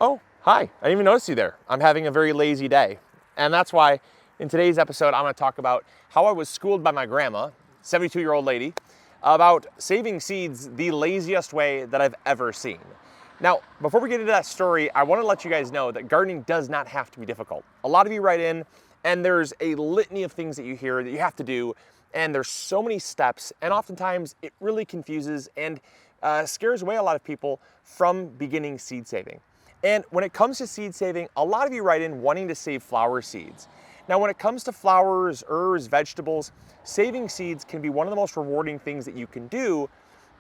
Oh, hi, I didn't even notice you there. I'm having a very lazy day. And that's why in today's episode, I'm gonna talk about how I was schooled by my grandma, 72-year-old lady, about saving seeds the laziest way that I've ever seen. Now, before we get into that story, I wanna let you guys know that gardening does not have to be difficult. A lot of you write in and there's a litany of things that you hear that you have to do, and there's so many steps, and oftentimes it really confuses and scares away a lot of people from beginning seed saving. And when it comes to seed saving, a lot of you write in wanting to save flower seeds. Now, when it comes to flowers, herbs, vegetables, saving seeds can be one of the most rewarding things that you can do,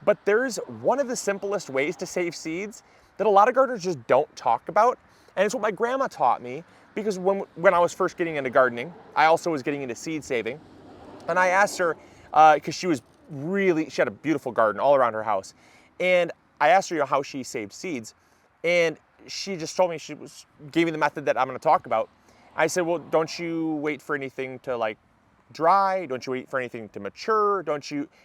but there's one of the simplest ways to save seeds that a lot of gardeners just don't talk about. And it's what my grandma taught me, because when I was first getting into gardening, I also was getting into seed saving. And I asked her, because she had a beautiful garden all around her house. And I asked her, how she saved seeds. And she just told me, gave me the method that I'm gonna talk about. I said, well, don't you wait for anything to like dry? Don't you wait for anything to mature?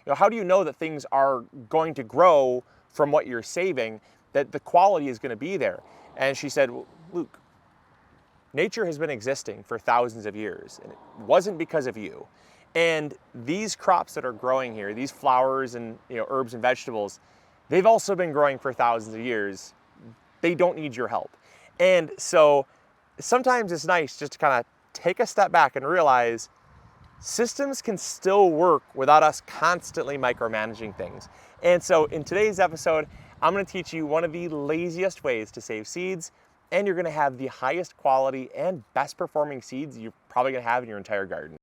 How do you know that things are going to grow from what you're saving, that the quality is gonna be there? And she said, well, Luke, nature has been existing for thousands of years, and it wasn't because of you. And these crops that are growing here, these flowers and herbs and vegetables, they've also been growing for thousands of years. They don't need your help. And so sometimes it's nice just to kind of take a step back and realize systems can still work without us constantly micromanaging things. And so in today's episode, I'm gonna teach you one of the laziest ways to save seeds, and you're gonna have the highest quality and best performing seeds you're probably gonna have in your entire garden.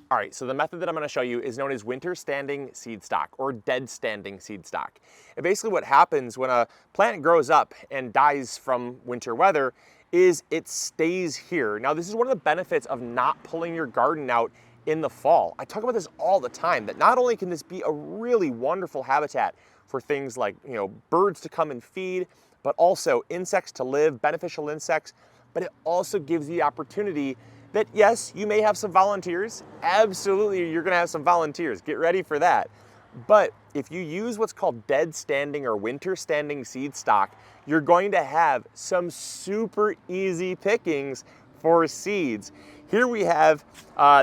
All right, so the method that I'm gonna show you is known as winter standing seed stock, or dead standing seed stock. And basically what happens when a plant grows up and dies from winter weather is it stays here. Now, this is one of the benefits of not pulling your garden out in the fall. I talk about this all the time, that not only can this be a really wonderful habitat for things like birds to come and feed, but also insects to live, beneficial insects, but it also gives the opportunity that yes, you may have some volunteers. Absolutely, you're gonna have some volunteers. Get ready for that. But if you use what's called dead standing or winter standing seed stock, you're going to have some super easy pickings for seeds. Here we have,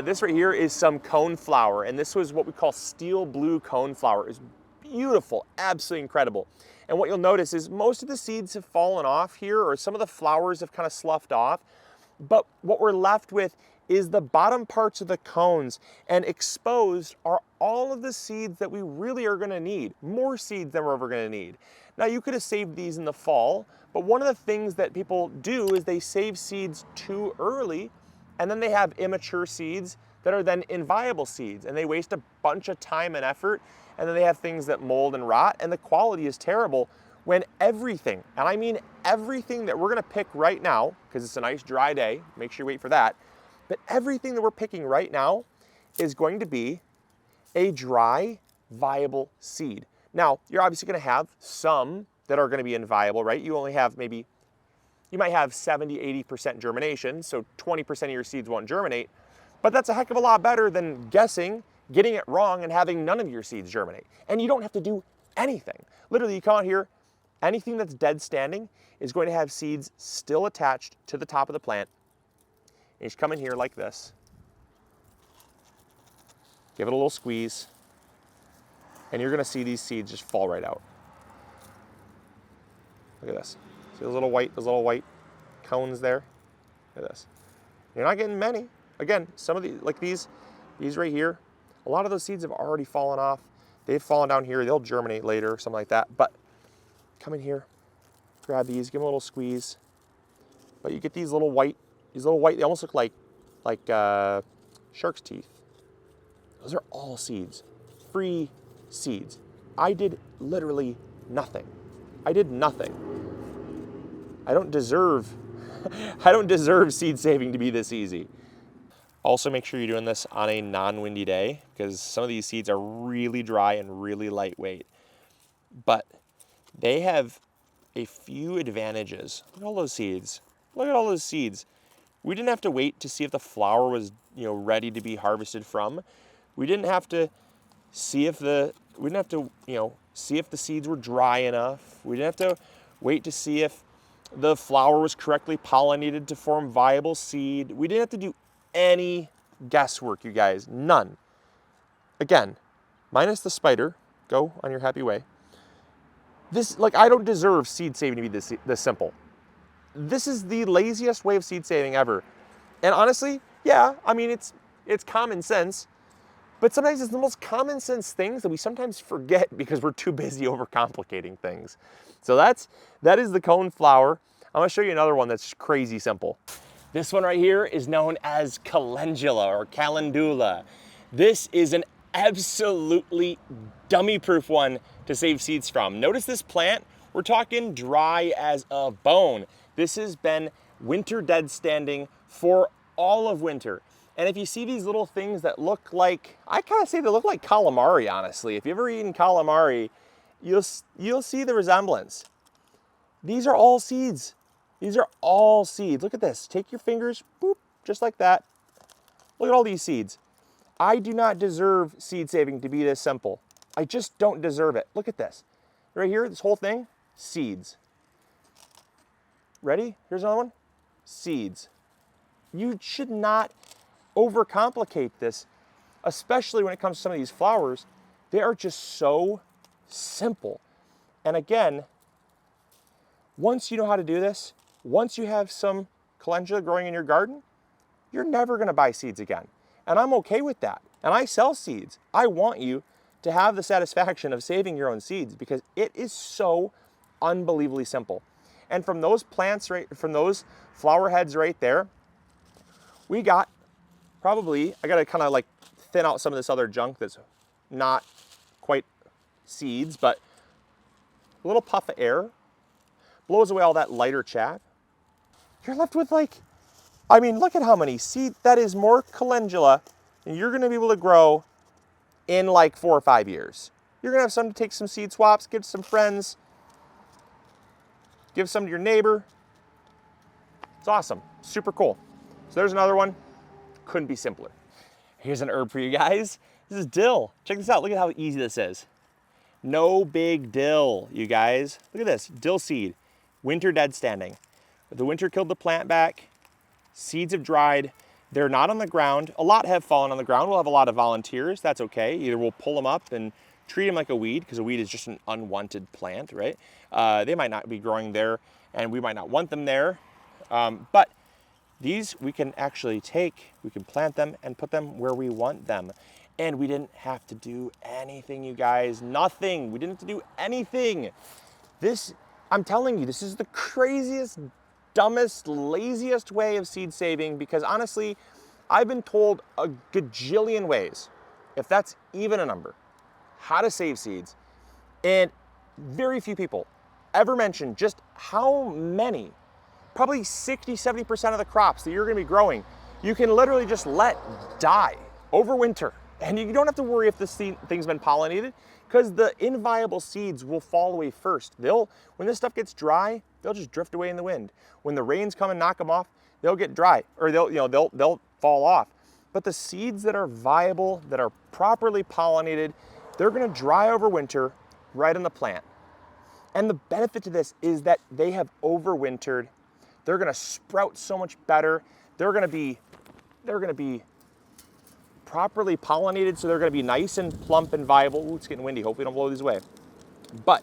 this right here is some cone flower, and this was what we call steel blue cone flower. It's beautiful, absolutely incredible. And what you'll notice is most of the seeds have fallen off here, or some of the flowers have kind of sloughed off. But what we're left with is the bottom parts of the cones, and exposed are all of the seeds that we really are gonna need, more seeds than we're ever gonna need. Now, you could have saved these in the fall, but one of the things that people do is they save seeds too early, and then they have immature seeds that are then inviable seeds, and they waste a bunch of time and effort, and then they have things that mold and rot, and the quality is terrible. When everything, and I mean everything that we're gonna pick right now, because it's a nice dry day, make sure you wait for that, but everything that we're picking right now is going to be a dry, viable seed. Now, you're obviously gonna have some that are gonna be inviable, right? You might have 70, 80% germination, so 20% of your seeds won't germinate, but that's a heck of a lot better than guessing, getting it wrong, and having none of your seeds germinate. And you don't have to do anything. Literally, you come out here, anything that's dead standing is going to have seeds still attached to the top of the plant. And you just come in here like this, give it a little squeeze, and you're gonna see these seeds just fall right out. Look at this. See those little white cones there? Look at this. You're not getting many. Again, some of these right here, a lot of those seeds have already fallen off. They've fallen down here, they'll germinate later, something like that. But come in here, grab these, give them a little squeeze. But you get these little white, they almost look like shark's teeth. Those are all seeds, free seeds. I did literally nothing. I did nothing. I don't deserve seed saving to be this easy. Also, make sure you're doing this on a non-windy day, because some of these seeds are really dry and really lightweight. But they have a few advantages. Look at all those seeds. Look at all those seeds. We didn't have to wait to see if the flower was, ready to be harvested from. We didn't have to see see if the seeds were dry enough. We didn't have to wait to see if the flower was correctly pollinated to form viable seed. We didn't have to do any guesswork, you guys, none. Again, minus the spider, go on your happy way. This, like, I don't deserve seed saving to be this simple. This is the laziest way of seed saving ever. And honestly, yeah, I mean, it's common sense, but sometimes it's the most common sense things that we sometimes forget because we're too busy overcomplicating things. So that is the cone flower. I'm gonna show you another one that's crazy simple. This one right here is known as calendula or calendula. This is an absolutely dummy-proof one to save seeds from. Notice this plant, we're talking dry as a bone. This has been winter dead standing for all of winter. And if you see these little things that look like, I kind of say they look like calamari, honestly. If you've ever eaten calamari, you'll see the resemblance. These are all seeds. These are all seeds. Look at this. Take your fingers, boop, just like that. Look at all these seeds. I do not deserve seed saving to be this simple. I just don't deserve it. Look at this. Right here, this whole thing, seeds. Ready? Here's another one. Seeds. You should not overcomplicate this, especially when it comes to some of these flowers. They are just so simple. And again, once you know how to do this, once you have some calendula growing in your garden, you're never going to buy seeds again. And I'm okay with that. And I sell seeds. I want you to have the satisfaction of saving your own seeds because it is so unbelievably simple. And from those plants, from those flower heads right there, we got probably, I got to kind of like thin out some of this other junk that's not quite seeds, but a little puff of air blows away all that lighter chaff. You're left with like, I mean, look at how many seeds. That is more calendula than you're going to be able to grow in like 4 or 5 years. You're going to have some to take some seed swaps, give to some friends, give some to your neighbor. It's awesome. Super cool. So there's another one. Couldn't be simpler. Here's an herb for you guys. This is dill. Check this out. Look at how easy this is. No big dill, you guys. Look at this. Dill seed. Winter dead standing. The winter killed the plant back. Seeds have dried. They're not on the ground. A lot have fallen on the ground. We'll have a lot of volunteers. That's okay. Either we'll pull them up and treat them like a weed, because a weed is just an unwanted plant, right? They might not be growing there, and we might not want them there. But these we can actually take, we can plant them and put them where we want them. And we didn't have to do anything, you guys. Nothing. We didn't have to do anything. This, I'm telling you, this is the craziest, dumbest, laziest way of seed saving, because honestly, I've been told a gajillion ways, if that's even a number, how to save seeds. And very few people ever mention just how many, probably 60, 70% of the crops that you're gonna be growing, you can literally just let die over winter. And you don't have to worry if this thing's been pollinated, because the inviable seeds will fall away first. When this stuff gets dry, they'll just drift away in the wind. When the rains come and knock them off, they'll get dry, or they'll fall off. But the seeds that are viable, that are properly pollinated, they're gonna dry over winter right on the plant. And the benefit to this is that they have overwintered. They're gonna sprout so much better. They're gonna be properly pollinated, so they're gonna be nice and plump and viable. Ooh, it's getting windy, hopefully don't blow these away. But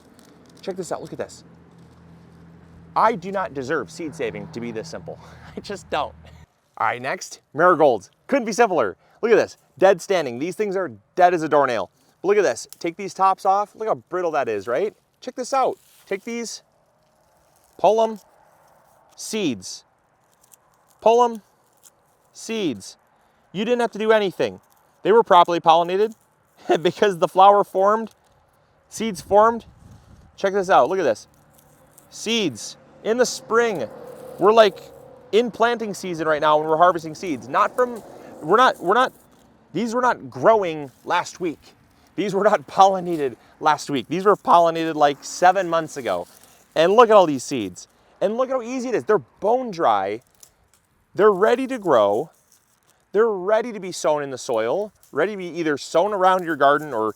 check this out, look at this. I do not deserve seed saving to be this simple. I just don't. All right, next, marigolds. Couldn't be simpler. Look at this, dead standing. These things are dead as a doornail. But look at this, take these tops off. Look how brittle that is, right? Check this out. Take these, pull them, seeds. Pull them, seeds. You didn't have to do anything. They were properly pollinated because the flower formed, seeds formed. Check this out, look at this. Seeds in the spring. We're like in planting season right now when we're harvesting seeds. These were not growing last week. These were not pollinated last week. These were pollinated like 7 months ago. And look at all these seeds. And look at how easy it is. They're bone dry. They're ready to grow. They're ready to be sown in the soil, ready to be either sown around your garden or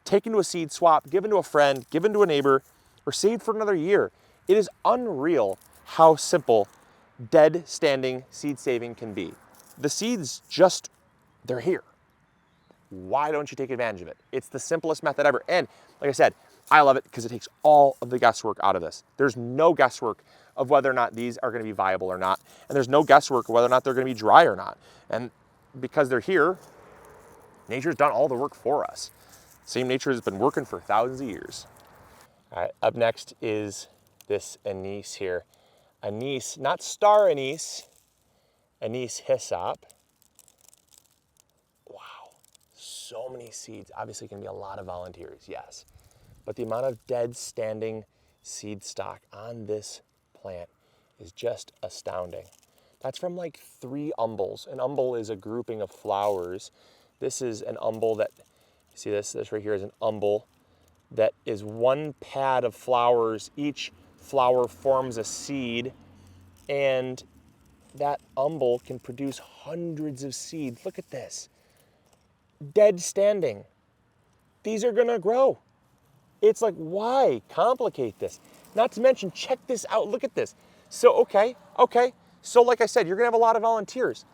taken to a seed swap, given to a friend, given to a neighbor, or saved for another year. It is unreal how simple dead standing seed saving can be. The seeds just, they're here. Why don't you take advantage of it? It's the simplest method ever. And like I said, I love it because it takes all of the guesswork out of this. There's no guesswork of whether or not these are going to be viable or not. And there's no guesswork of whether or not they're going to be dry or not. And because they're here, nature's done all the work for us. Same nature has been working for thousands of years. All right, up next is this anise here. Anise, not star anise, anise hyssop. Wow, so many seeds. Obviously going to be a lot of volunteers, yes. But the amount of dead standing seed stock on this plant is just astounding. That's from like 3 umbels. An umbel is a grouping of flowers. This is an umbel that, see this right here is an umbel that is 1 pad of flowers. Each flower forms a seed, and that umbel can produce hundreds of seeds. Look at this. Dead standing. These are gonna grow. It's like, why complicate this? Not to mention, check this out, look at this. So, okay. So like I said, you're gonna have a lot of volunteers.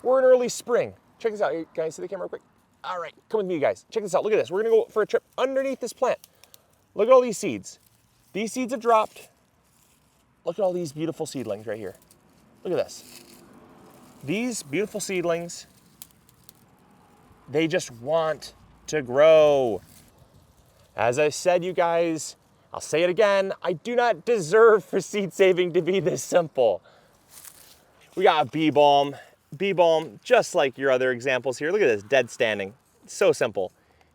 We're in early spring. Check this out, can I see the camera real quick? All right, come with me, guys. Check this out, look at this. We're gonna go for a trip underneath this plant. Look at all these seeds. These seeds have dropped. Look at all these beautiful seedlings right here. Look at this. These beautiful seedlings, they just want to grow. As I said, you guys, I'll say it again, I do not deserve for seed saving to be this simple. We got bee balm. Bee balm, just like your other examples here. Look at this, dead standing. It's so simple.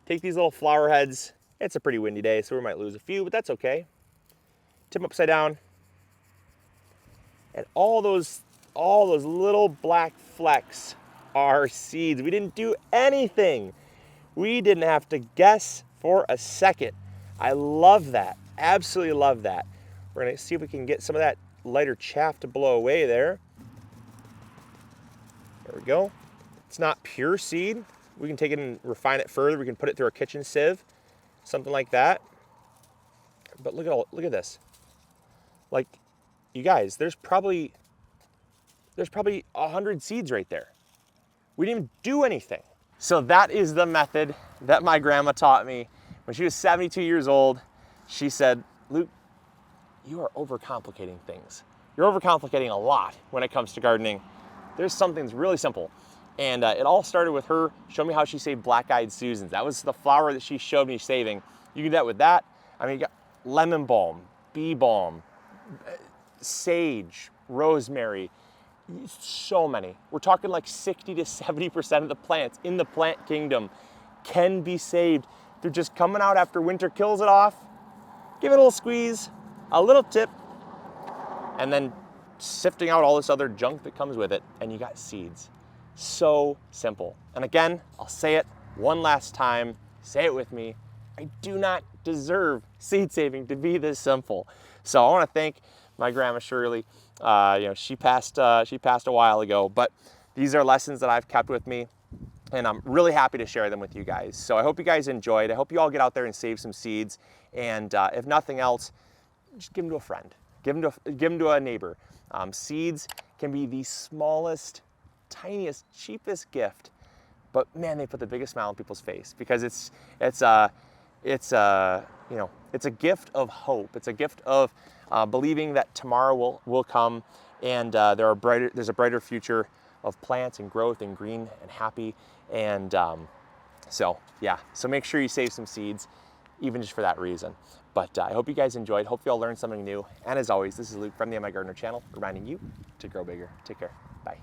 Take these little flower heads. It's a pretty windy day, so we might lose a few, but that's okay. Tip them upside down. And all those little black flecks are seeds. We didn't do anything. We didn't have to guess for a second. I love that. Absolutely love that. We're gonna see if we can get some of that lighter chaff to blow away there. There we go. It's not pure seed. We can take it and refine it further. We can put it through a kitchen sieve, something like that. But look at this. Like, you guys, there's probably 100 seeds right there. We didn't even do anything. So that is the method that my grandma taught me. When she was 72 years old, she said, Luke, you are overcomplicating things. You're overcomplicating a lot when it comes to gardening. There's something that's really simple. And it all started with her showing me how she saved black-eyed Susans. That was the flower that she showed me saving. You can do that with that. I mean, you got lemon balm, bee balm, sage, rosemary, so many. We're talking like 60 to 70% of the plants in the plant kingdom can be saved through just coming out after winter kills it off, give it a little squeeze, a little tip, and then sifting out all this other junk that comes with it, and you got seeds. So simple. And again, I'll say it one last time, say it with me, I do not deserve seed saving to be this simple. So I want to thank my grandma Shirley. She passed a while ago, but these are lessons that I've kept with me, and I'm really happy to share them with you guys. So I hope you guys enjoyed. I hope you all get out there and save some seeds, and if nothing else, just give them to a friend, give them to a neighbor. Seeds can be the smallest, tiniest, cheapest gift, but man, they put the biggest smile on people's face, because it's a gift of hope. It's a gift of believing that tomorrow will come, and there's a brighter future of plants and growth and green and happy. And so make sure you save some seeds, even just for that reason. But I hope you guys enjoyed. Hope you all learned something new. And as always, this is Luke from the MIgardener channel, reminding you to grow bigger. Take care. Bye.